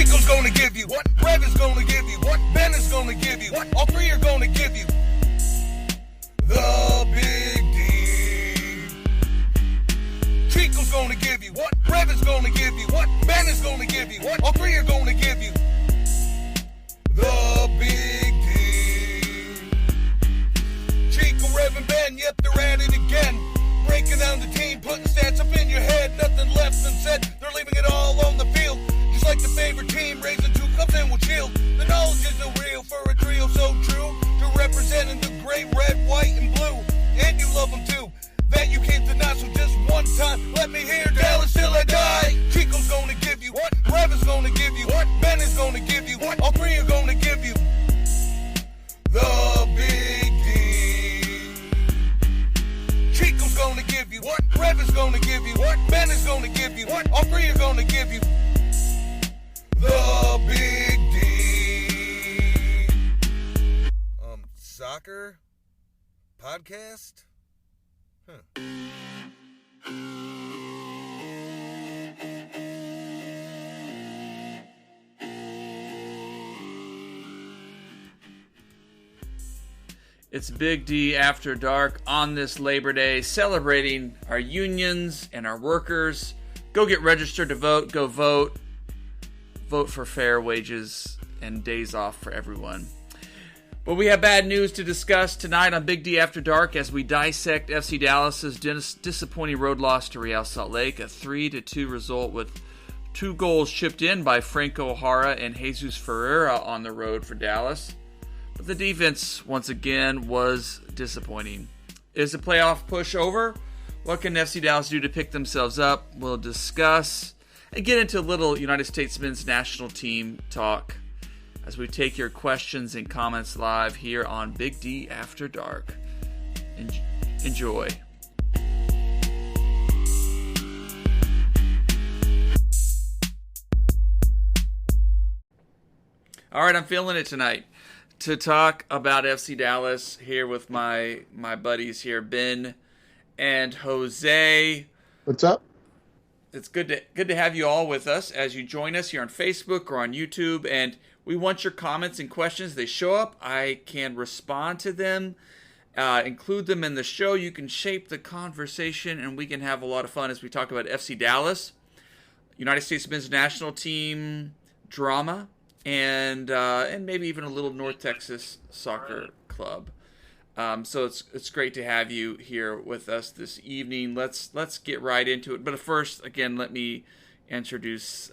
Chico's gonna give you what? Rev is gonna give you what? Ben is gonna give you what? All three are gonna give you the Big D. Chico's gonna give you what? Rev is gonna give you what? Ben is gonna give you what? All three are gonna give you the Big D. Chico, Rev, and Ben, yep, they're at it again. Breaking down the team, putting stats up in your head. Nothing left unsaid, they're leaving it all on the field. Just like the favorite team, raising 2 cups and with shield. The knowledge isn't real for a trio so true to representing the gray, red, white, and blue. And you love them too, that you can't deny. So just one time, let me hear Dallas till I die. Chico's gonna give you what? Rev is gonna give you what? Ben is gonna give you what? All three are gonna give you the Big D. Chico's gonna give you what? Rev is gonna give you what? Ben is gonna give you what? All three are gonna give you the Big D. Soccer podcast? Huh. It's Big D After Dark on this Labor Day, celebrating our unions and our workers. Go get registered to vote. Go vote. Vote for fair wages and days off for everyone. But we have bad news to discuss tonight on Big D After Dark as we dissect FC Dallas's disappointing road loss to Real Salt Lake, a 3-2 result with 2 goals chipped in by Franco Jara and Jesus Ferreira on the road for Dallas. But the defense, once again, was disappointing. Is the playoff push over? What can FC Dallas do to pick themselves up? We'll discuss and get into a little United States men's national team talk as we take your questions and comments live here on Big D After Dark. Enjoy. All right, I'm feeling it tonight to talk about FC Dallas here with my buddies here, Ben and Jose. What's up? It's good to have you all with us as you join us here on Facebook or on YouTube, and we want your comments and questions. They show up. I can respond to them, include them in the show. You can shape the conversation, and we can have a lot of fun as we talk about FC Dallas, United States men's national team drama, and maybe even a little North Texas soccer club. So it's great to have you here with us this evening. Let's get right into it. But first, again, let me introduce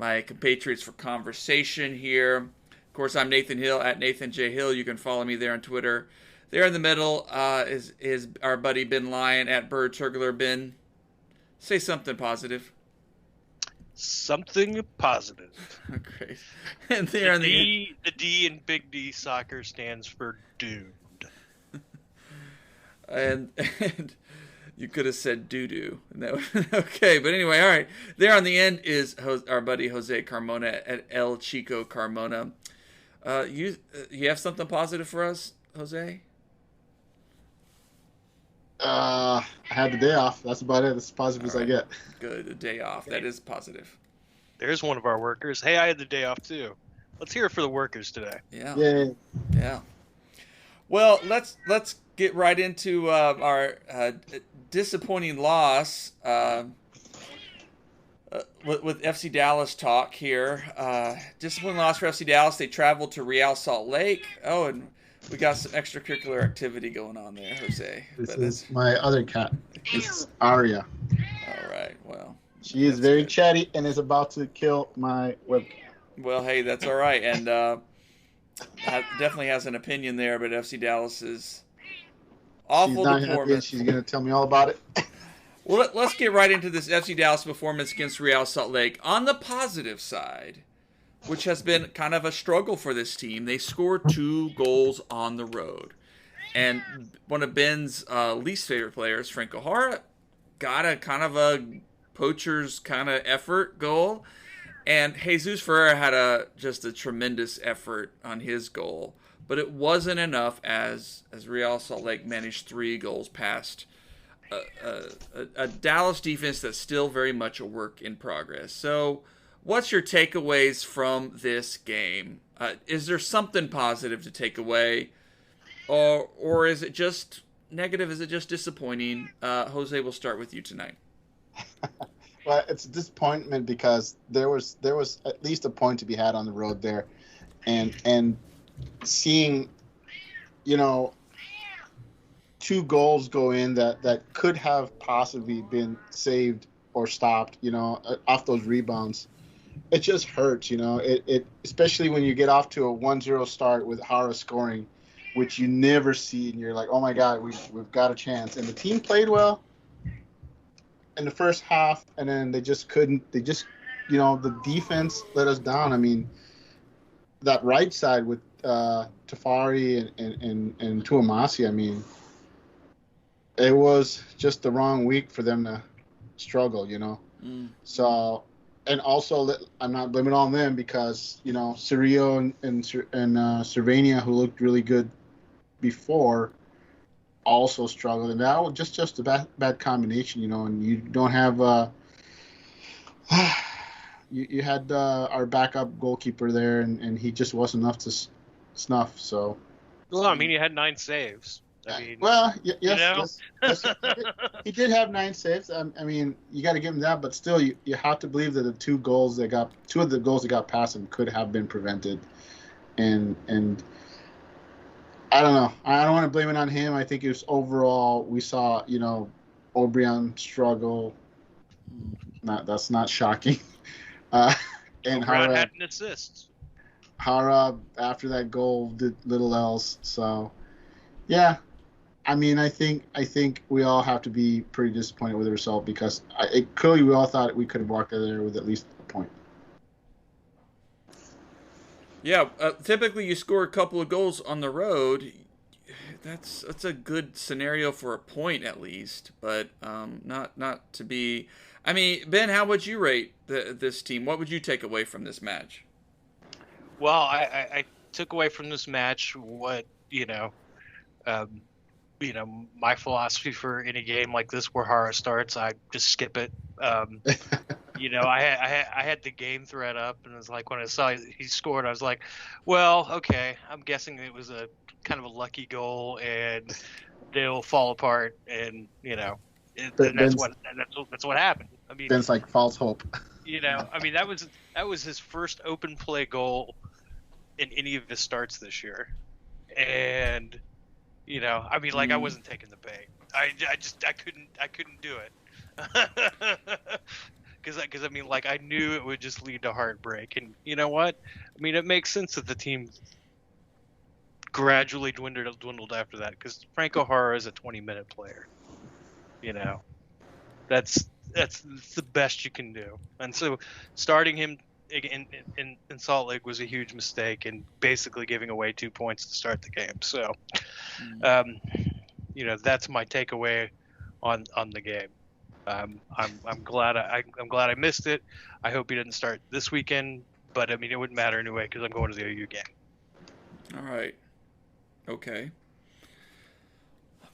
my compatriots for conversation here. Of course, I'm Nathan Hill at Nathan J. Hill. You can follow me there on Twitter. There in the middle is our buddy Ben Lyon at Bird Turgler. Ben, say something positive. Something positive. Great. And there on the D in Big D soccer stands for doomed. And you could have said doo-doo. Okay, but anyway, all right. There on the end is our buddy Jose Carmona at El Chico Carmona. You have something positive for us, Jose? I had the day off. That's about it. That's as positive as I get. Good, a day off. That is positive. There's one of our workers. Hey, I had the day off too. Let's hear it for the workers today. Yeah. Yay. Yeah. Well, let's get right into our disappointing loss with FC Dallas talk here. Disappointing loss for FC Dallas. They traveled to Real Salt Lake. Oh, and we got some extracurricular activity going on there, Jose. This is my other cat. It's Aria. All right. Well, she is very chatty and is about to kill my webcam. Well, hey, that's all right. And definitely has an opinion there, but FC Dallas is awful performance. She's going to tell me all about it. Well, let's get right into this FC Dallas performance against Real Salt Lake. On the positive side, which has been kind of a struggle for this team, they scored 2 goals on the road. And one of Ben's least favorite players, Franco Jara, got a kind of a poacher's kind of effort goal. And Jesus Ferreira had just a tremendous effort on his goal. But it wasn't enough as Real Salt Lake managed 3 goals past a Dallas defense that's still very much a work in progress. So what's your takeaways from this game? Is there something positive to take away, or is it just negative? Is it just disappointing? Jose, we'll start with you tonight. Well, it's a disappointment because there was at least a point to be had on the road there, and seeing, 2 goals go in that could have possibly been saved or stopped, off those rebounds. It just hurts, It especially when you get off to a 1-0 start with Hara scoring, which you never see, and you're like, oh my God, we've got a chance. And the team played well in the first half, and then they just couldn't. They just, the defense let us down. I mean, that right side with Tafari and Tuamasi, I mean, it was just the wrong week for them to struggle, So, and also, I'm not blaming it on them because, Cirillo and Cervania, who looked really good before, also struggled. And that was just a bad combination, and you don't have you had our backup goalkeeper there, and he just wasn't enough to snuff. So, well, I mean, he had 9 saves. I mean, well, yes, he did have 9 saves. I mean, you got to give him that, but still, you have to believe that the 2 of the goals that got past him could have been prevented, and I don't know. I don't want to blame it on him. I think it was overall we saw, Obrian struggle. That's not shocking. And Hara had an assist. Hara, after that goal, did little else. So, yeah. I mean, I think we all have to be pretty disappointed with the result because clearly we all thought we could have walked out of there with at least a point. Yeah, typically you score a couple of goals on the road. That's a good scenario for a point at least, but not to be. I mean, Ben, how would you rate this team? What would you take away from this match? Well, I took away from this match what my philosophy for any game like this where Hara starts, I just skip it. I had the game thread up, and it was like when I saw he scored, I was like, well, okay, I'm guessing it was a kind of a lucky goal, and they'll fall apart, and that's what happened. I mean, Ben's like false hope. I mean that was his first open play goal in any of his starts this year, and I mean, like I wasn't taking the bait. I couldn't do it. Because I mean, like I knew it would just lead to heartbreak, and you know what? I mean, it makes sense that the team gradually dwindled after that. Because Franco Jara is a 20-minute player. That's the best you can do. And so starting him in Salt Lake was a huge mistake, and basically giving away 2 points to start the game. So, that's my takeaway on the game. I'm glad I missed it. I hope he didn't start this weekend, but I mean it wouldn't matter anyway because I'm going to the OU game. All right. Okay.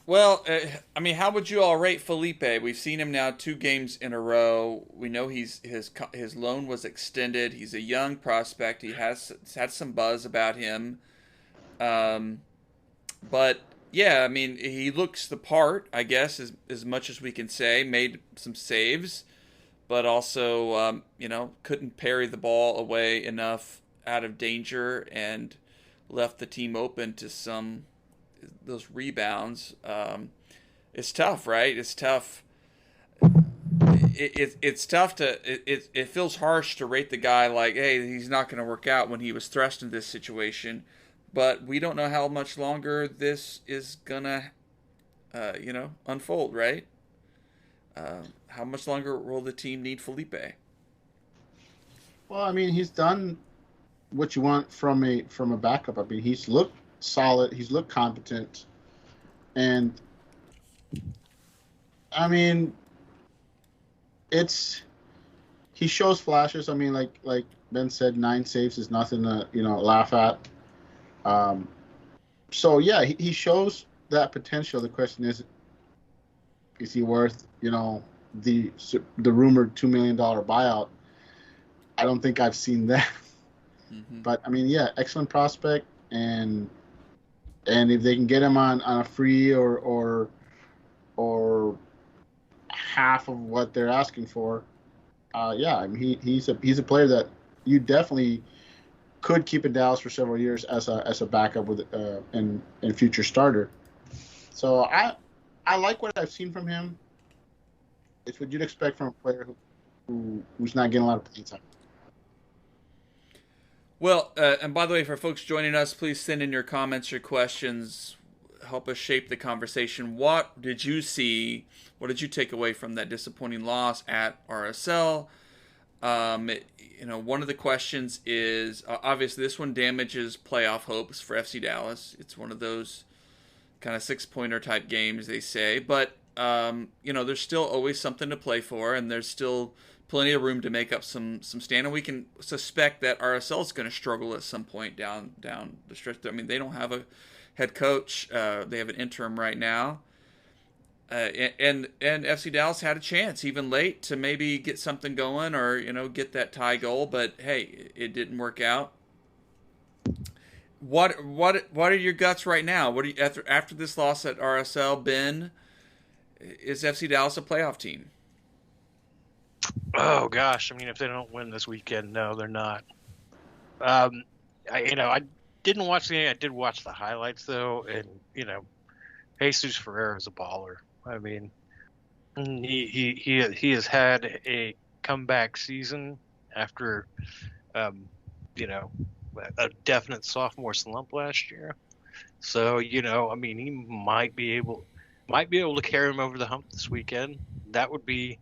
Well, I mean, how would you all rate Felipe? We've seen him now 2 games in a row. We know his loan was extended. He's a young prospect. He has had some buzz about him, but. Yeah, I mean, he looks the part, I guess, as much as we can say. Made some saves, but also, couldn't parry the ball away enough out of danger and left the team open to those rebounds. It's tough, right? It's tough. It's tough it feels harsh to rate the guy like, hey, he's not going to work out when he was thrust into this situation. But we don't know how much longer this is gonna, unfold, right? How much longer will the team need Felipe? Well, I mean, he's done what you want from a backup. I mean, he's looked solid. He's looked competent, and I mean, he shows flashes. I mean, like Ben said, 9 saves is nothing to laugh at. So yeah, he shows that potential. The question is he worth the rumored $2 million buyout? I don't think I've seen that. Mm-hmm. But I mean, yeah, excellent prospect, and if they can get him on a free or half of what they're asking for, yeah, I mean he's a player that you definitely could keep in Dallas for several years as a backup with and future starter. So I like what I've seen from him. It's what you'd expect from a player who's not getting a lot of playing time. Well, and by the way, for folks joining us, please send in your comments, your questions. Help us shape the conversation. What did you see? What did you take away from that disappointing loss at RSL? One of the questions is obviously this one damages playoff hopes for FC Dallas. It's one of those kind of 6-pointer type games, they say, but there's still always something to play for, and there's still plenty of room to make up some stand, and we can suspect that RSL is going to struggle at some point down the stretch. I mean, they don't have a head coach; they have an interim right now, and FC Dallas had a chance, even late, to maybe get something going or get that tie goal, but hey, it didn't work out. What are your guts right now? What do you, after this loss at RSL, Ben? Is FC Dallas a playoff team? Oh gosh, I mean, if they don't win this weekend, no, they're not. I didn't watch the game. I did watch the highlights though, and Jesus Ferreira is a baller. I mean, he has had a comeback season after, a definite sophomore slump last year. So I mean, he might be able to carry him over the hump this weekend. That would be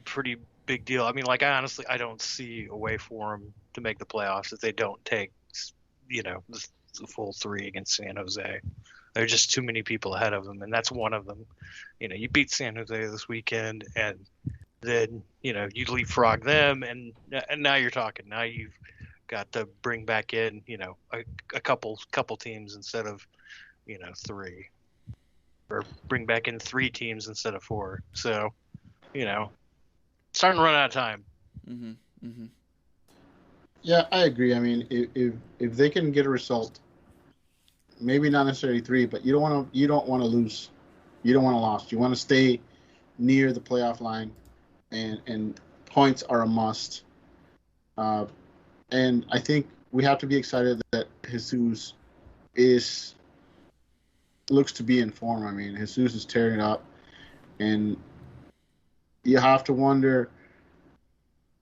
pretty big deal. I mean, like, I don't see a way for them to make the playoffs if they don't take, the full 3 against San Jose. There are just too many people ahead of them, and that's one of them. You beat San Jose this weekend, and then, you leapfrog them, and now you're talking. Now you've got to bring back in, a couple teams instead of, 3. Or bring back in 3 teams instead of 4. So, starting to run out of time. Mm-hmm. Mm-hmm. Yeah, I agree. I mean, if they can get a result, maybe not necessarily 3, but you don't want to lose. You don't want to lose. You want to stay near the playoff line, and points are a must. And I think we have to be excited that Jesus looks to be in form. I mean, Jesus is tearing it up, and you have to wonder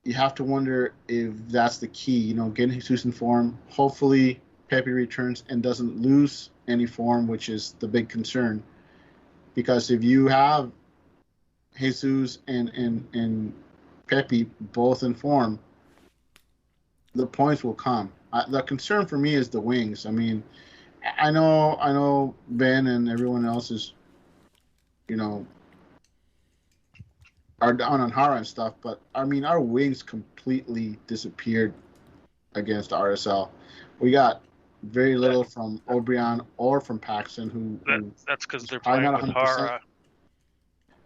if that's the key. Getting Jesus in form. Hopefully, Pepi returns and doesn't lose any form, which is the big concern. Because if you have Jesus and Pepi both in form, the points will come. The concern for me is the wings. I mean, I know Ben and everyone else is, are down on Hara and stuff, but I mean, our wings completely disappeared against RSL. We got very little from O'Brien or from Paxton, that's because they're playing with Hara.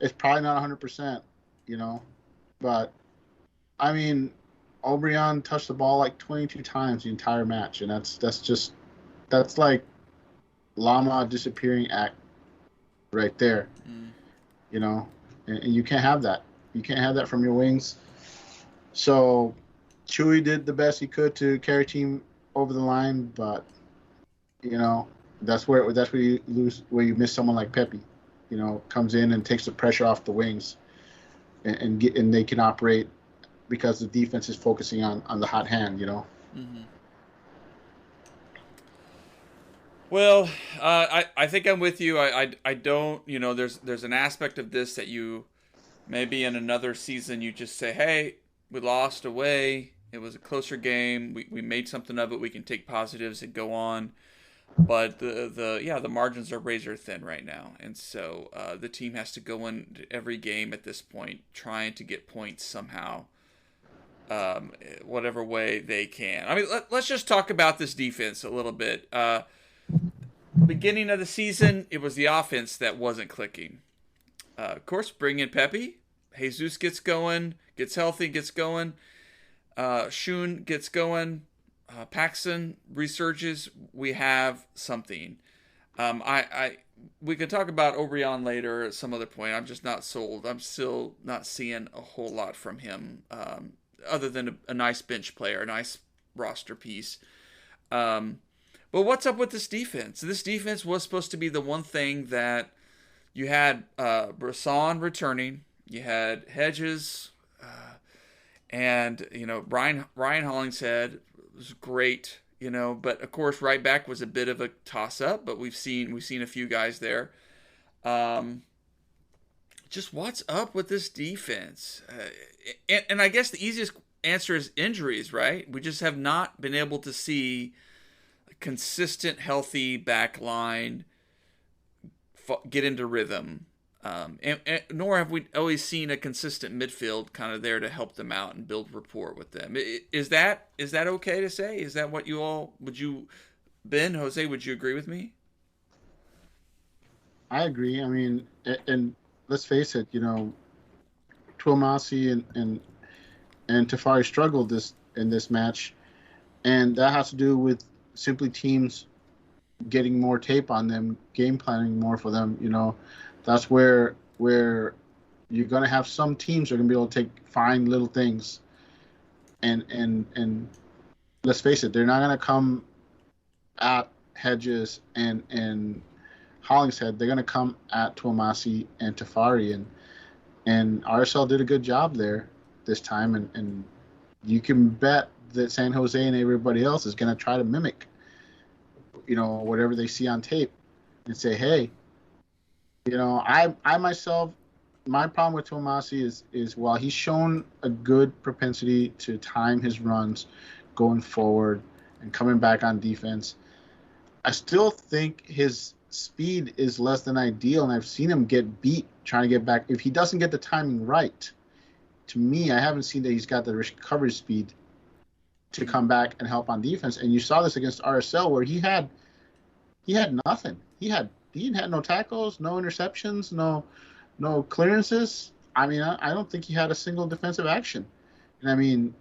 It's probably not 100%, but I mean, O'Brien touched the ball like 22 times the entire match, and that's like Llama disappearing act right there, and you can't have that. You can't have that from your wings. So Chewy did the best he could to carry team over the line, but that's where you lose, where you miss someone like Pepi, comes in and takes the pressure off the wings, and they can operate because the defense is focusing on the hot hand, Mm-hmm. Well, I think I'm with you. I don't, there's an aspect of this that you maybe in another season you just say, hey, we lost away. It was a closer game. We made something of it. We can take positives and go on. But the margins are razor thin right now, and so the team has to go into every game at this point trying to get points somehow, whatever way they can. I mean, let's just talk about this defense a little bit. Beginning of the season, it was the offense that wasn't clicking. Of course, bring in Pepi. Jesus gets going, gets healthy, gets going. Shun gets going, Paxson resurges, we have something. We could talk about Obrian later at some other point. I'm just not sold. I'm still not seeing a whole lot from him, other than a nice bench player, a nice roster piece. But what's up with this defense? This defense was supposed to be the one thing that you had Brisson returning, you had Hedges, and Ryan Hollingshead was great. But of course, right back was a bit of a toss-up. But we've seen a few guys there. Just what's up with this defense? And I guess the easiest answer is injuries, right? We just have not been able to see a consistent, healthy back line get into rhythm. And nor have we always seen a consistent midfield kind of there to help them out and build rapport with them. Is that okay to say? Is that what Ben, Jose, would you agree with me? I agree. I mean, and let's face it, Tuamasi and Tafari struggled in this match, and that has to do with simply teams getting more tape on them, game planning more for them. That's where you're going to have some teams that are going to be able to find little things, and let's face it, they're not going to come at Hedges and Hollingshead. They're going to come at Tuamasi and Tafari, and RSL did a good job there this time, and you can bet that San Jose and everybody else is going to try to mimic, whatever they see on tape, and say, hey. I myself, my problem with Tuamasi is while he's shown a good propensity to time his runs going forward and coming back on defense, I still think his speed is less than ideal, and I've seen him get beat trying to get back. If he doesn't get the timing right, to me, I haven't seen that he's got the recovery speed to come back and help on defense. And you saw this against RSL where he had nothing. He had no tackles, no interceptions, no clearances. I mean, I don't think he had a single defensive action. And I mean,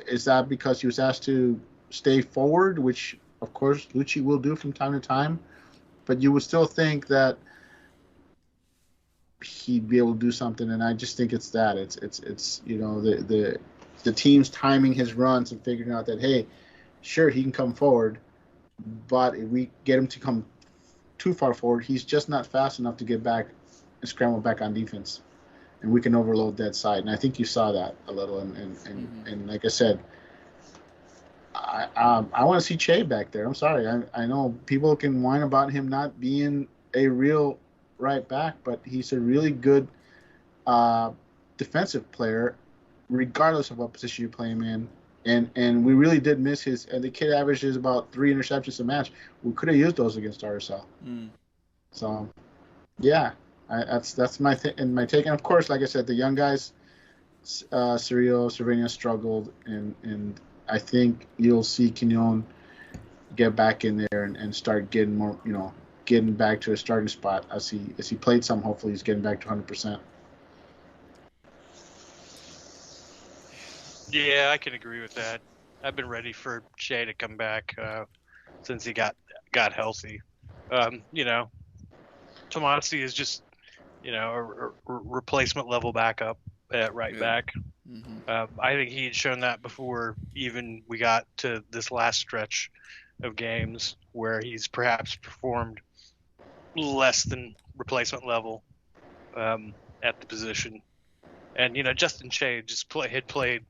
is that because he was asked to stay forward, which of course Lucci will do from time to time, but you would still think that he'd be able to do something. And I just think it's that it's the team's timing his runs and figuring out that, hey, sure, he can come forward, but if we get him to come too far forward, he's just not fast enough to get back and scramble back on defense, and we can overload that side. And I think you saw that a little. And like I said, I want to see Che back there. I'm sorry. I know people can whine about him not being a real right back, but he's a really good defensive player, regardless of what position you play him in. And we really did miss his. And the kid averages about 3 interceptions a match. We could have used those against RSL. So, yeah, that's my my take. And of course, like I said, the young guys, Cirio, Cervenia struggled, and I think you'll see Quignon get back in there and start getting more, getting back to a starting spot as he played some. Hopefully, he's getting back to 100%. Yeah, I can agree with that. I've been ready for Shea to come back since he got healthy. Tomasi is just, a replacement level backup at right back. I think he had shown that before even we got to this last stretch of games where he's perhaps performed less than replacement level at the position. And, Justin Shea had played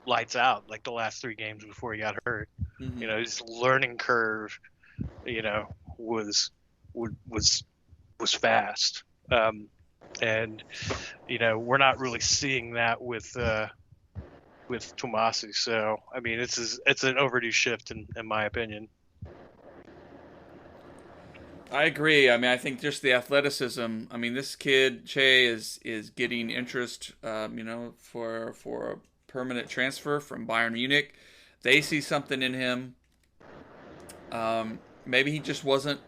lights out like the last 3 games before he got hurt. His learning curve, was fast. And we're not really seeing that with Tomasi. So I mean, it's an overdue shift in my opinion. I agree. I mean, I think just the athleticism. I mean, this kid Che is getting interest. For a permanent transfer from Bayern Munich. They see something in him. Maybe he just wasn't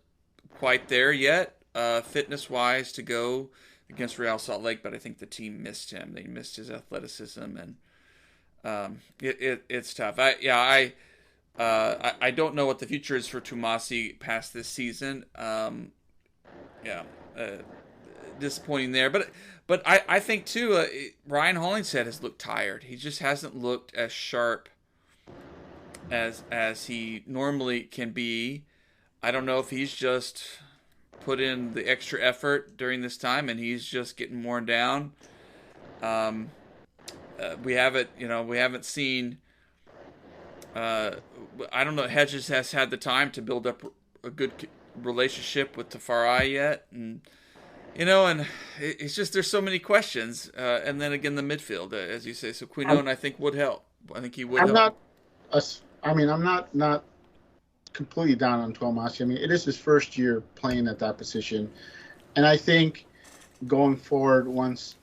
quite there yet, fitness-wise, to go against Real Salt Lake, but I think the team missed him. They missed his athleticism, and It's tough. I don't know what the future is for Tomasi past this season. Yeah, disappointing there. But I think too, Ryan Hollingshead has looked tired. He just hasn't looked as sharp as he normally can be. I don't know if he's just put in the extra effort during this time and he's just getting worn down. We haven't seen. I don't know. Hedges has had the time to build up a good relationship with Tafari yet, and it's just there's so many questions. And then again, the midfield, as you say, so Quinone I think would help. I think he would. I'm not completely down on Tomasi. I mean, it is his first year playing at that position, and I think going forward, once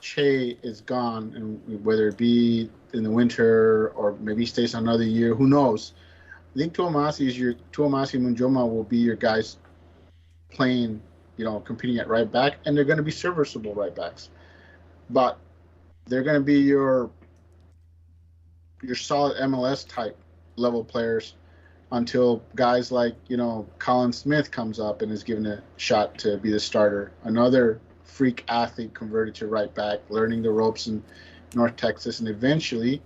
Che is gone, and whether it be in the winter or maybe he stays another year, who knows? I think Tomasi Munjoma will be your guys playing, competing at right back, and they're going to be serviceable right backs, but they're going to be your solid MLS type level players until guys like Colin Smith comes up and is given a shot to be the starter. Another freak athlete converted to right back, learning the ropes in North Texas, and eventually,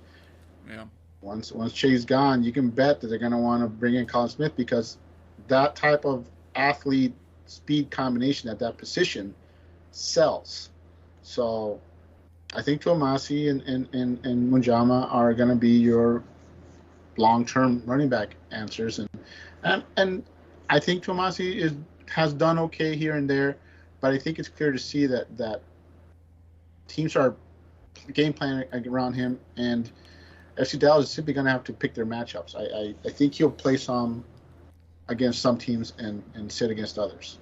once Che's gone, you can bet that they're going to want to bring in Colin Smith because that type of athlete speed combination at that position sells. So I think Tomasi and Munjama are going to be your long-term running back answers, and I think Tomasi has done okay here and there, but I think it's clear to see that teams are game planning around him, and FC Dallas is simply going to have to pick their matchups. I think he'll play some against some teams and sit against others.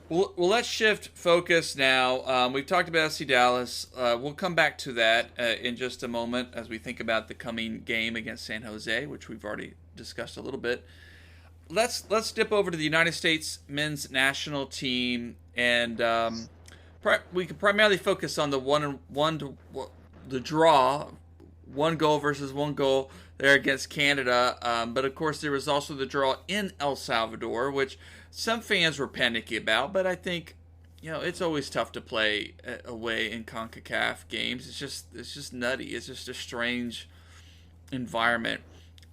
Well, let's shift focus now. We've talked about FC Dallas. We'll come back to that in just a moment as we think about the coming game against San Jose, which we've already discussed a little bit. Let's dip over to the United States men's national team, and we could primarily focus on the draw, 1 goal versus 1 goal there against Canada. But of course, there was also the draw in El Salvador, which some fans were panicky about. But I think it's always tough to play away in CONCACAF games. It's just nutty. It's just a strange environment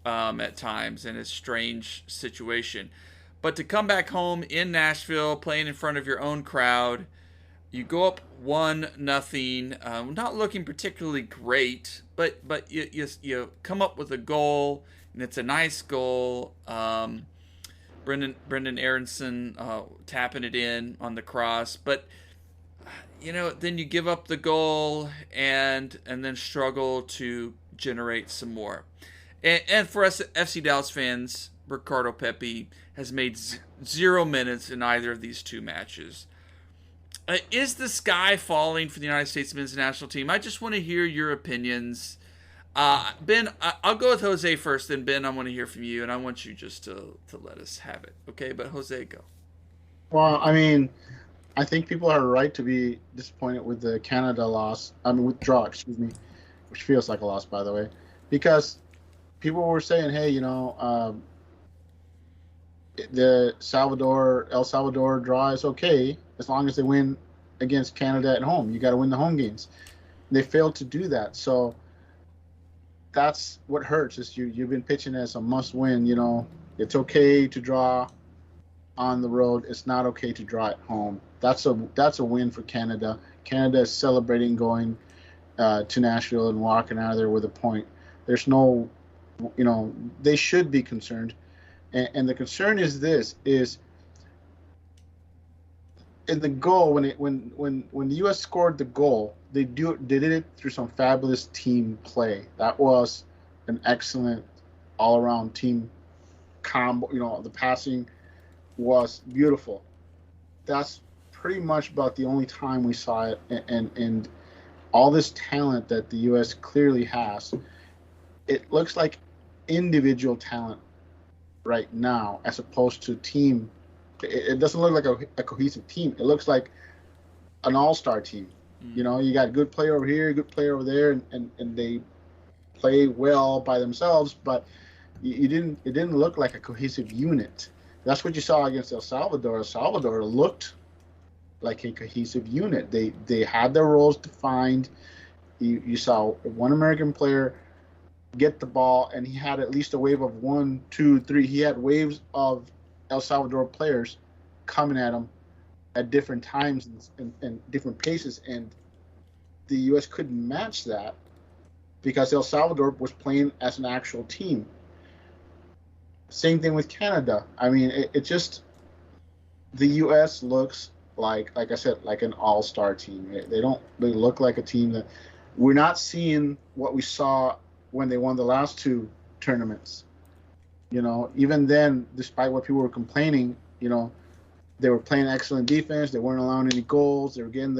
at times, and a strange situation. But to come back home in Nashville, playing in front of your own crowd, you go up 1-0, not looking particularly great, but you come up with a goal, and it's a nice goal. Brendan Aronson tapping it in on the cross, but then you give up the goal and then struggle to generate some more. And for us FC Dallas fans, Ricardo Pepi has made 0 minutes in either of these two matches. Is the sky falling for the United States men's national team? I just want to hear your opinions. Ben, I'll go with Jose first, then Ben, I want to hear from you, and I want you just to let us have it. Okay, but Jose, go. Well, I mean, I think people are right to be disappointed with the Canada loss. Withdraw, excuse me, which feels like a loss, by the way, because people were saying, hey, the El Salvador draw is okay as long as they win against Canada at home. You got to win the home games. They failed to do that, so that's what hurts. Is you've been pitching as a must-win. It's okay to draw on the road. It's not okay to draw at home. That's a win for Canada. Canada is celebrating going to Nashville and walking out of there with a point. There's no, they should be concerned, and the concern is this: is in the goal when the U.S. scored the goal, they did it through some fabulous team play. That was an excellent all-around team combo. The passing was beautiful. That's pretty much about the only time we saw it, and all this talent that the U.S. clearly has, it looks like individual talent right now as opposed to team. It doesn't look like a cohesive team. It looks like an all-star team. You got a good player over here, a good player over there, and they play well by themselves, but it didn't look like a cohesive unit. That's what you saw against El Salvador. El Salvador looked like a cohesive unit. They had their roles defined. You saw one American player get the ball, and he had at least a wave of 1, 2, 3. He had waves of El Salvador players coming at him at different times and different paces, and the U.S. couldn't match that because El Salvador was playing as an actual team. Same thing with Canada. I mean, it just, the U.S. looks like I said, like an all-star team. They look like a team that we're not seeing what we saw when they won the last 2 tournaments. Even then, despite what people were complaining, they were playing excellent defense. They weren't allowing any goals. They were getting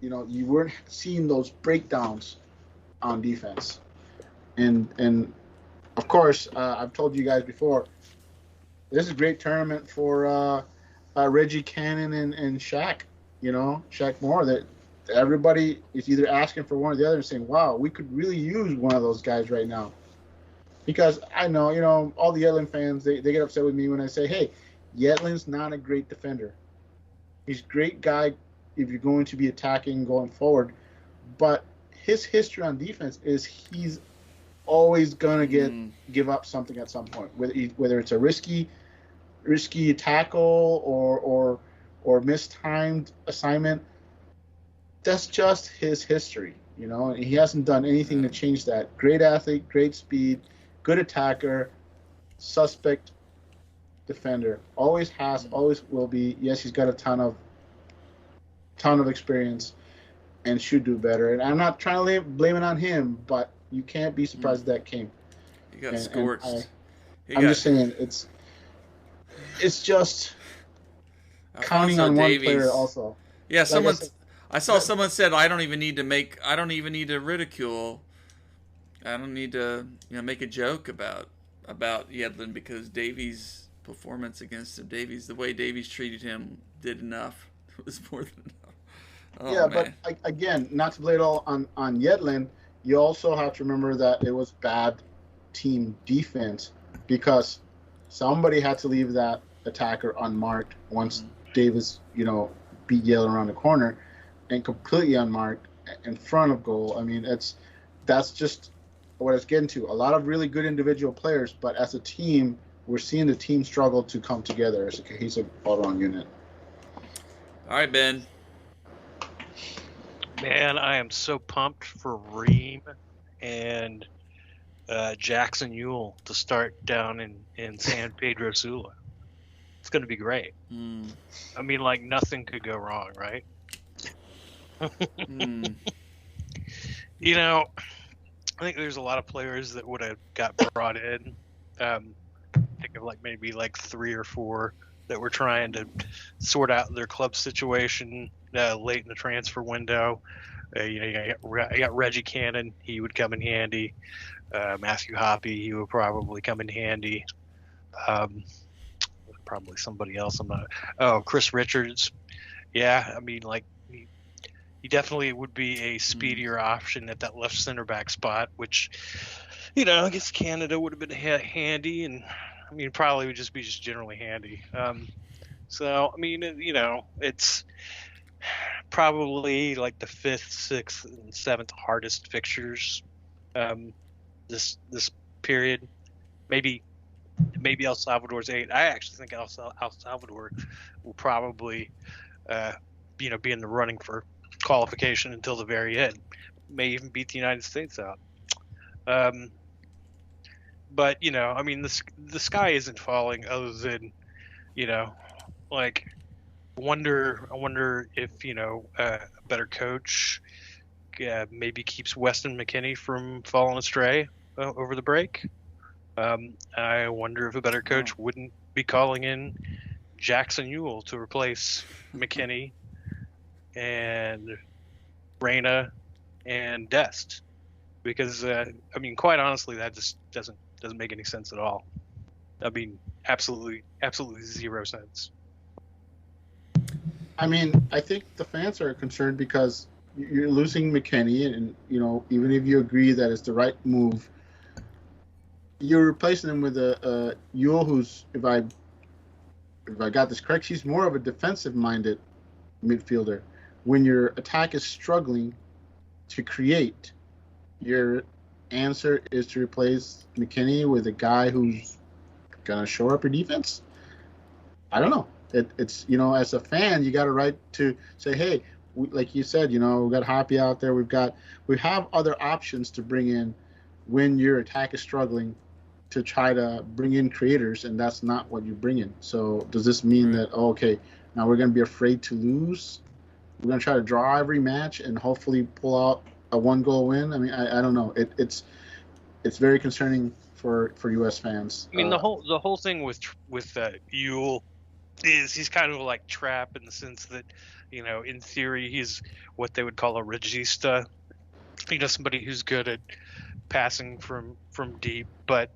you weren't seeing those breakdowns on defense. And of course, I've told you guys before, this is a great tournament for Reggie Cannon and Shaq. Shaq Moore. That everybody is either asking for one or the other and saying, "Wow, we could really use one of those guys right now." Because I know, all the Yedlin fans, they get upset with me when I say, "Hey, Yedlin's not a great defender. He's a great guy if you're going to be attacking going forward, but his history on defense is he's always gonna give up something at some point, whether it's a risky tackle or mistimed assignment. That's just his history, and he hasn't done anything to change that. Great athlete, great speed, good attacker, suspect defender. Always has, always will be. Yes, he's got a ton of experience and should do better. And I'm not trying to blame it on him, but you can't be surprised that came. He got scorched. I'm just saying it's just counting on one player also. Yeah, I saw someone said I don't even need to ridicule. I don't need to make a joke about Yedlin because Davies' performance against him, the way Davies treated him did enough. It was more than enough. Oh, yeah, man. But again, not to blame it all on Yedlin, you also have to remember that it was bad team defense because somebody had to leave that attacker unmarked once Davis, beat Yedlin around the corner and completely unmarked in front of goal. I mean, that's just what it's getting to. A lot of really good individual players, but as a team, we're seeing the team struggle to come together as a cohesive all-around unit. All right, Ben. Man, I am so pumped for Ream and Jackson Ewell to start down in San Pedro Sula. It's going to be great. I mean, nothing could go wrong, right? I think there's a lot of players that would have got brought in. Think of maybe 3 or 4 that were trying to sort out their club situation late in the transfer window. You got Reggie Cannon. He would come in handy. Matthew Hoppy, he would probably come in handy. Probably somebody else. Chris Richards. Yeah, I mean, he definitely would be a speedier option at that left center back spot, which, I guess Canada would have been handy, and I mean, probably would just be generally handy. So, I mean, it's probably the 5th, 6th, and 7th hardest fixtures this period. Maybe El Salvador's 8. I actually think El Salvador will probably be in the running for qualification until the very end. May even beat the United States out. But I mean, the sky isn't falling. Other than I wonder if a better coach maybe keeps Weston McKennie from falling astray over the break. I wonder if a better coach wouldn't be calling in Jackson Ewell to replace McKennie and Reyna and Dest, because I mean, quite honestly, that just doesn't make any sense at all. I mean, absolutely 0 sense. I mean, I think the fans are concerned because you're losing McKinney, and even if you agree that it's the right move, you're replacing him with a Yule, who's, if I got this correct, he's more of a defensive-minded midfielder. When your attack is struggling to create, your answer is to replace McKinney with a guy who's gonna shore up your defense. I don't know. It's as a fan, you got a right to say, hey, like you said, we've got Hoppy out there. We have other options to bring in when your attack is struggling, to try to bring in creators, and that's not what you bring in. So does this mean that, okay, now we're going to be afraid to lose? We're going to try to draw every match and hopefully pull out a 1-goal win? I mean, I don't know. It's very concerning for U.S. fans. I mean, the whole thing with Yule is he's kind of like Trapp, in the sense that, in theory, he's what they would call a regista. Somebody who's good at passing from deep, but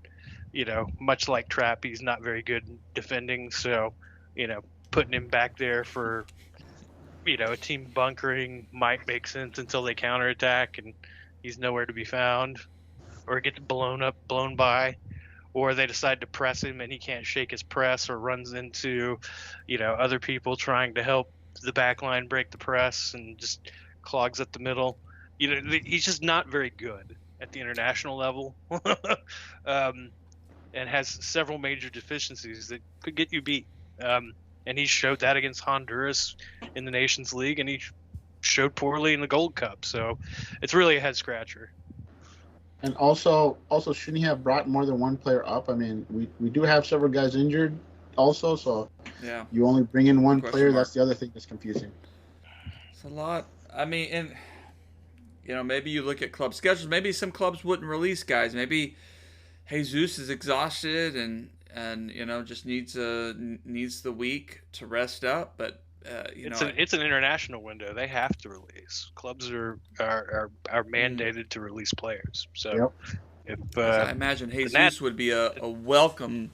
much like Trapp, he's not very good in defending. So, putting him back there for, a team bunkering might make sense until they counterattack and he's nowhere to be found, or gets blown by, or they decide to press him and he can't shake his press, or runs into, other people trying to help the back line break the press and just clogs up the middle. He's just not very good at the international level. And has several major deficiencies that could get you beat. And he showed that against Honduras in the Nations League, and he showed poorly in the Gold Cup. So it's really a head scratcher. And also shouldn't he have brought more than one player up? I mean, we do have several guys injured also, so yeah, you only bring in one player. That's the other thing that's confusing. It's a lot. I mean, and maybe you look at club schedules. Maybe some clubs wouldn't release guys. Maybe Jesus is exhausted and just needs the week to rest up. But it's an international window. They have to release. Clubs are mandated to release players. So if I imagine Jesus would be a welcome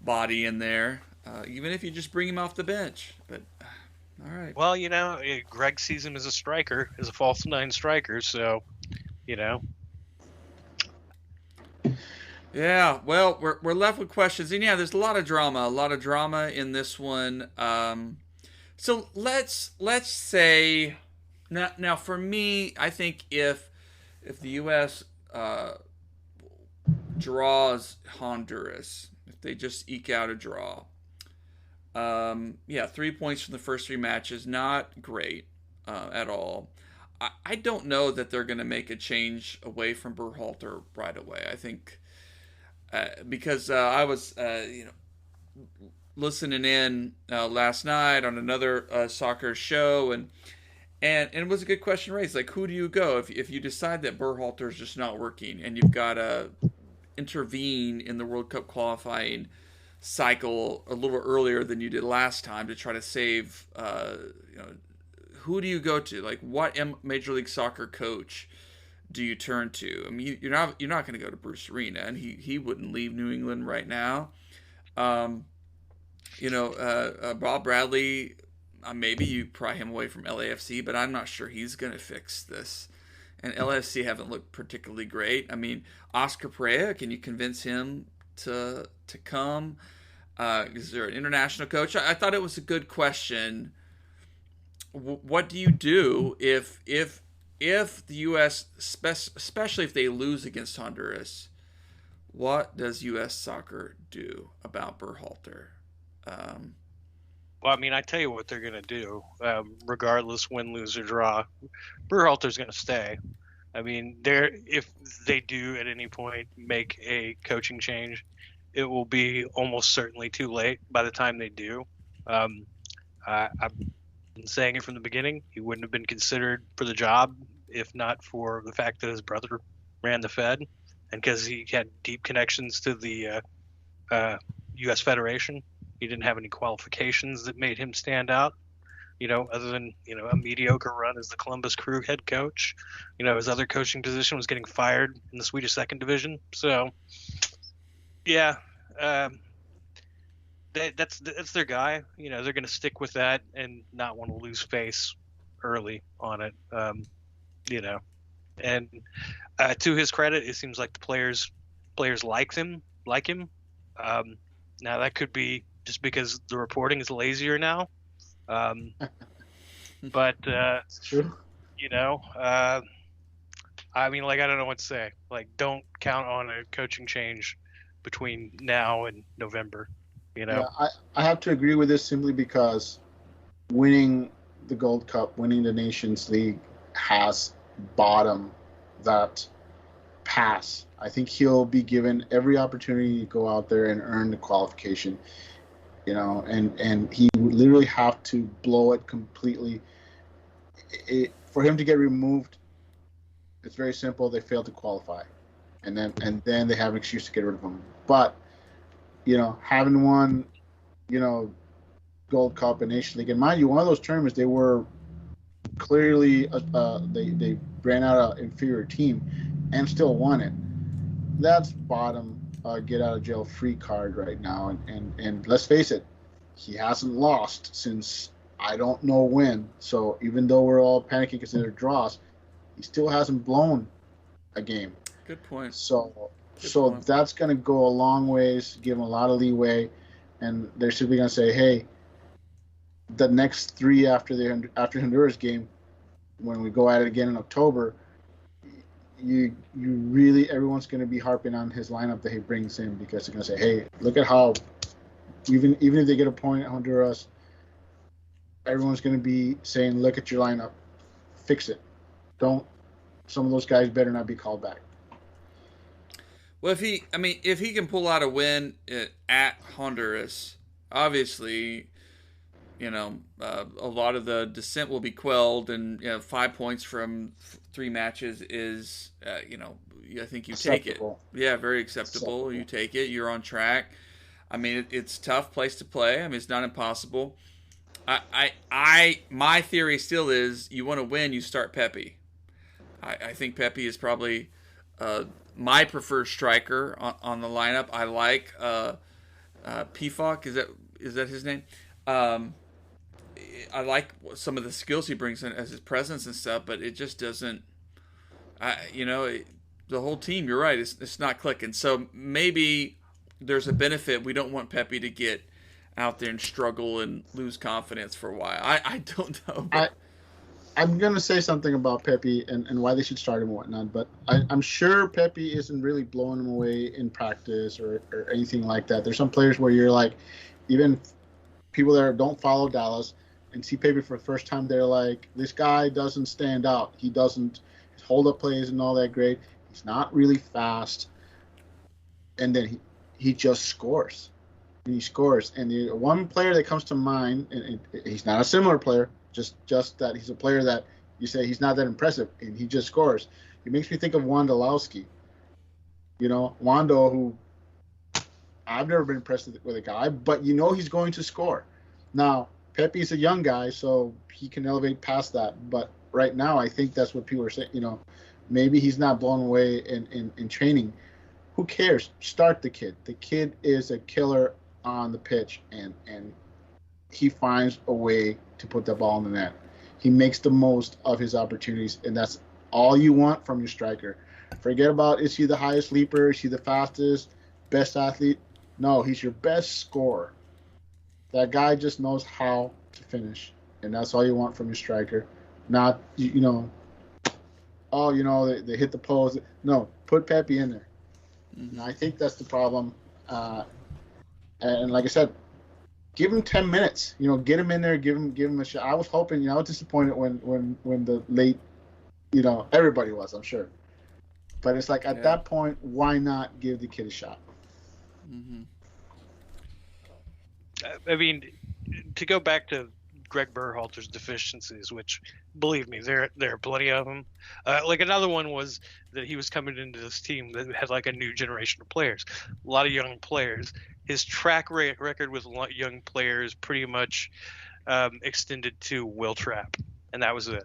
body in there, even if you just bring him off the bench. But all right. Well, Greg sees him as a striker, as a false 9 striker. So, Yeah, well, we're left with questions, and there's a lot of drama in this one. So let's say now for me, I think if the U.S. Draws Honduras, if they just eke out a draw, 3 points from the first 3 matches, not great at all. I don't know that they're going to make a change away from Berhalter right away. I think. Because I was, listening in last night on another soccer show, and it was a good question raised. Like, who do you go if you decide that Berhalter is just not working, and you've got to intervene in the World Cup qualifying cycle a little earlier than you did last time to try to save? Who do you go to? Like, what Major League Soccer coach do you turn to? I mean, you're not going to go to Bruce Arena, and he wouldn't leave New England right now. Bob Bradley, maybe you pry him away from LAFC, but I'm not sure he's going to fix this. And LAFC haven't looked particularly great. I mean, Oscar Pereira, can you convince him to come? Is there an international coach? I thought it was a good question. What do you do if the U.S., especially if they lose against Honduras, what does U.S. soccer do about Berhalter? Well, I mean, I tell you what they're going to do, regardless win, lose, or draw. Berhalter's going to stay. I mean, if they do at any point make a coaching change, it will be almost certainly too late by the time they do. I've been saying it from the beginning. He wouldn't have been considered for the job if not for the fact that his brother ran the Fed, and because he had deep connections to the U.S. Federation. He didn't have any qualifications that made him stand out, other than, a mediocre run as the Columbus Crew head coach. His other coaching position was getting fired in the Swedish second division. So, yeah, that's their guy. They're going to stick with that and not want to lose face early on it. you know. And to his credit, it seems like the players like him. Now that could be just because the reporting is lazier now. But It's true. I mean, like, I don't know what to say. Like, don't count on a coaching change between now and November. Yeah, I have to agree with this simply because winning the Gold Cup, winning the Nations League has bottomed that pass. I think he'll be given every opportunity to go out there and earn the qualification, and he would literally have to blow it completely. For him to get removed, it's very simple. They failed to qualify, and then they have an excuse to get rid of him. But having won, Gold Cup and Nation League, and mind you, one of those tournaments they were clearly they ran out an inferior team and still won it. That's bottom get out of jail free card right now, and let's face it, he hasn't lost since I don't know when. So even though we're all panicking because they're draws, he still hasn't blown a game. Good point. So that's going to go a long ways, give him a lot of leeway, and they're simply going to say, hey, the next three after Honduras game, when we go at it again in October, you really, everyone's going to be harping on his lineup that he brings in, because they're going to say, hey, look at how even if they get a point at Honduras, everyone's going to be saying, look at your lineup, fix it. Some of those guys better not be called back. Well, if he can pull out a win at Honduras, obviously, a lot of the dissent will be quelled, and 5 points from 3 matches is, I think you Acceptable. Take it. Yeah, very acceptable. You take it. You're on track. I mean, it's a tough place to play. I mean, it's not impossible. My theory still is, you want to win, you start Pepi. I think Pepi is probably my preferred striker on the lineup. I like Pifok. Is that his name? I like some of the skills he brings in as his presence and stuff, but it just doesn't. The whole team. You're right. It's not clicking. So maybe there's a benefit. We don't want Pepi to get out there and struggle and lose confidence for a while. I don't know. But I'm going to say something about Pepi and why they should start him and whatnot, but I'm sure Pepi isn't really blowing him away in practice or anything like that. There's some players where you're like, even people that don't follow Dallas and see Pepi for the first time, they're like, this guy doesn't stand out. His hold-up plays and all that great. He's not really fast. And then he just scores. And he scores. And the one player that comes to mind, and he's not a similar player, just that he's a player that you say he's not that impressive, and he just scores. It makes me think of Wondolowski. Wando, who I've never been impressed with a guy, but he's going to score. Now, Pepi's a young guy, so he can elevate past that. But right now, I think that's what people are saying. Maybe he's not blown away in training. Who cares? Start the kid. The kid is a killer on the pitch, and he finds a way to put the ball in the net. He makes the most of his opportunities, and that's all you want from your striker. Forget about, is he the highest leaper? Is he the fastest, best athlete? No, he's your best scorer. That guy just knows how to finish, and that's all you want from your striker. Not, they hit the post. No, put Pepi in there. Mm-hmm. And I think that's the problem. And like I said, give him 10 minutes. Get him in there. Give him a shot. I was hoping. I was disappointed when the late. Everybody was. I'm sure. But it's like at that point, why not give the kid a shot? Mm-hmm. I mean, to go back to Greg Berhalter's deficiencies, which, believe me, there are plenty of them. Like, another one was that he was coming into this team that had like a new generation of players, a lot of young players. His track record with young players pretty much extended to Will Trapp, and that was it.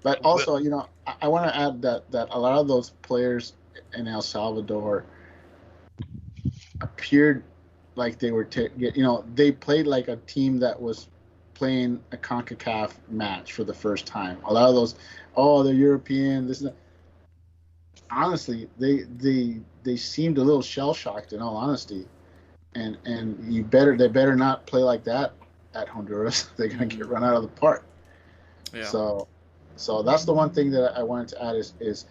But also, I want to add that a lot of those players in El Salvador appeared like they were, they played like a team that was playing a CONCACAF match for the first time. A lot of those, they're European. This and that. Honestly, they seemed a little shell shocked. In all honesty, and they better not play like that at Honduras. They're gonna get run out of the park. Yeah. So that's the one thing that I wanted to add is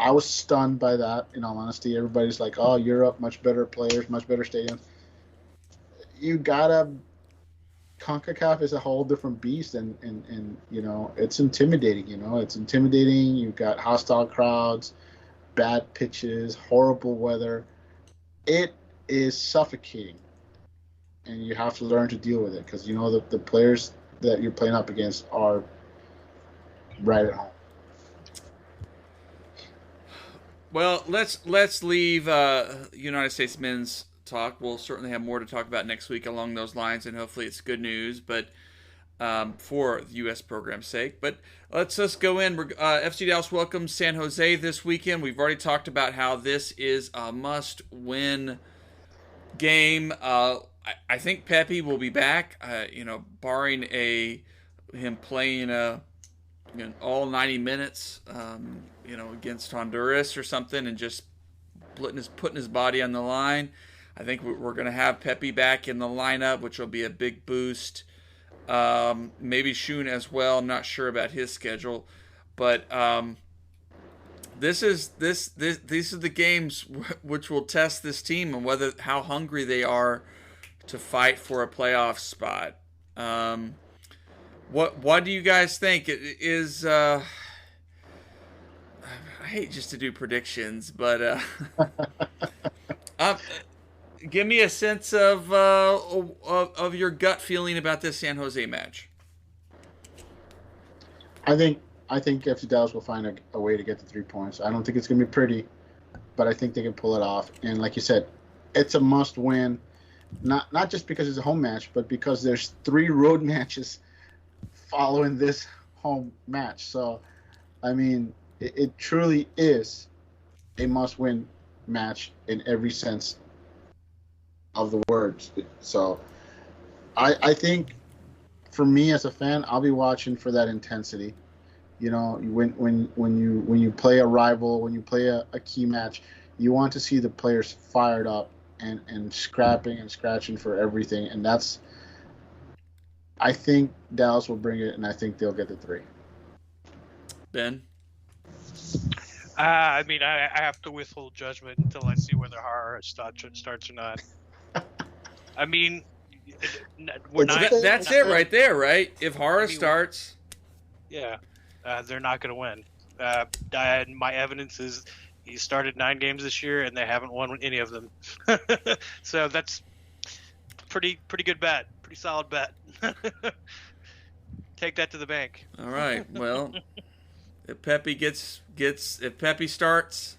I was stunned by that. In all honesty, everybody's like, "Oh, Europe, much better players, much better stadiums." You gotta. CONCACAF is a whole different beast, and it's intimidating. It's intimidating. You've got hostile crowds, bad pitches, horrible weather. It is suffocating, and you have to learn to deal with it because the players that you're playing up against are right at home. Well, let's leave United States men's talk. We'll certainly have more to talk about next week along those lines, and hopefully it's good news. But for the U.S. program's sake, but let's go in. FC Dallas welcomes San Jose this weekend. We've already talked about how this is a must-win game. I think Pepi will be back. Barring him playing all 90 minutes, against Honduras or something, and just putting his body on the line. I think we're going to have Pepi back in the lineup, which will be a big boost. Maybe Shun as well. I'm not sure about his schedule, but these are the games which will test this team and how hungry they are to fight for a playoff spot. What do you guys think? It is I hate just to do predictions, but give me a sense of your gut feeling about this San Jose match. I think FC Dallas will find a way to get the 3 points. I don't think it's going to be pretty, but I think they can pull it off. And like you said, it's a must-win, not just because it's a home match, but because there's 3 road matches following this home match. So, I mean, it truly is a must-win match in every sense of the words. So I think for me as a fan, I'll be watching for that intensity. When you play a rival, when you play a key match, you want to see the players fired up and scrapping and scratching for everything. And I think Dallas will bring it, and I think they'll get the 3. Ben? I have to withhold judgment until I see whether Hara starts or not. I mean, that's it right there, right? If Hara starts, they're not going to win. My evidence is he started 9 games this year and they haven't won any of them. So that's pretty good bet, pretty solid bet. Take that to the bank. All right. Well, if Pepi if Pepi starts,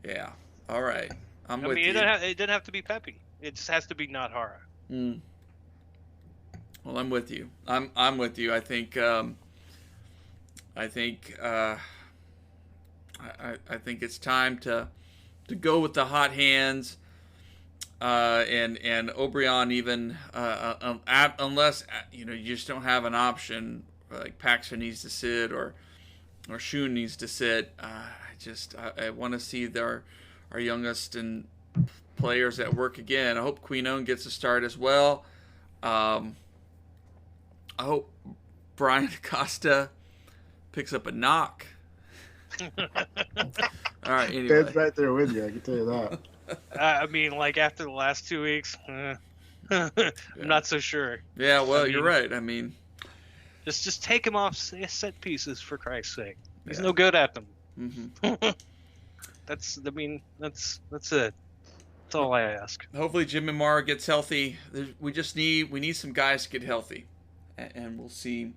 yeah. All right. I'm with you. It doesn't have to be Pepi. It just has to be not Hara. Well, I'm with you. I'm with you. I think it's time to go with the hot hands. And O'Brien even unless you just don't have an option like Paxton needs to sit or Shun needs to sit. I want to see our youngest and players at work again. I hope Quinone gets a start as well. I hope Brian Acosta picks up a knock. All right, anyway. Ben's right there with you. I can tell you that. After the last 2 weeks, I'm not so sure. Yeah, well, you're right. I mean, just take him off set pieces for Christ's sake. He's no good at them. Mm-hmm. That's it. That's all I ask. Hopefully, Jim and Mara gets healthy. We need some guys to get healthy, and we'll see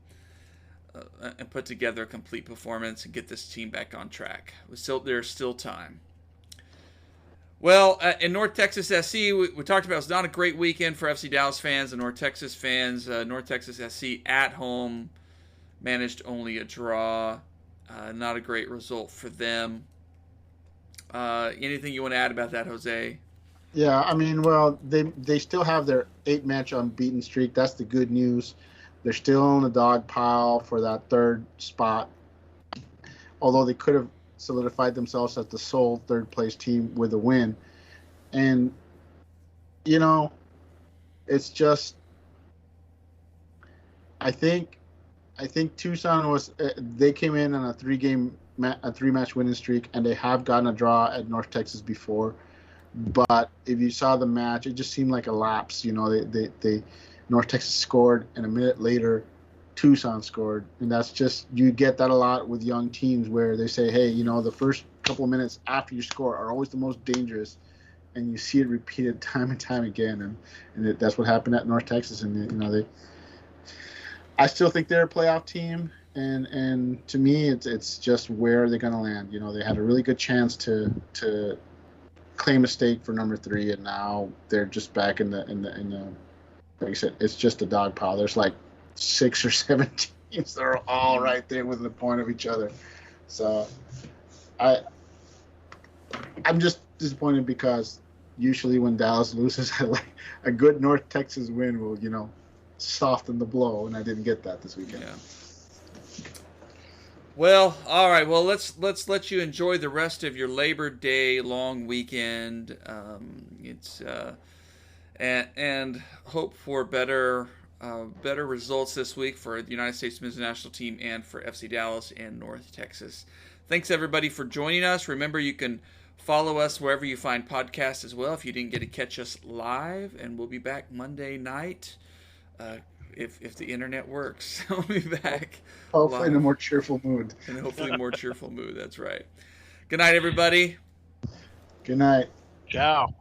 and put together a complete performance and get this team back on track. There's still time. Well, in North Texas SC, we talked about it's not a great weekend for FC Dallas fans and North Texas fans. North Texas SC at home managed only a draw. Not a great result for them. Anything you want to add about that, Jose? Yeah, I mean, well, they still have their 8-match unbeaten streak. That's the good news. They're still in the dog pile for that third spot, although they could have solidified themselves as the sole third place team with a win. And you know, it's just I think Tucson was they came in on a 3-match winning streak, and they have gotten a draw at North Texas before. But if you saw the match, it just seemed like a lapse. You know, they North Texas scored, and a minute later, Tucson scored, and that's just you get that a lot with young teams where they say, hey, you know, the first couple of minutes after you score are always the most dangerous, and you see it repeated time and time again, and that's what happened at North Texas, and you know I still think they're a playoff team, and to me, it's just where they're going to land. You know, they had a really good chance to claim a stake for number 3, and now they're just back in the like I said, it's just a dog pile. There's like 6 or 7 teams that are all right there within the point of each other. So I'm just disappointed because usually when Dallas loses, like a good North Texas win will, you know, soften the blow, and I didn't get that this weekend. Yeah. Well, all right. Well, let's let you enjoy the rest of your Labor Day long weekend. And hope for better results this week for the United States Men's National Team and for FC Dallas and North Texas. Thanks everybody for joining us. Remember, you can follow us wherever you find podcasts as well if you didn't get to catch us live, and we'll be back Monday night. If the internet works, I'll be back. Hopefully in a more cheerful mood. In hopefully a more cheerful mood, that's right. Good night, everybody. Good night. Ciao.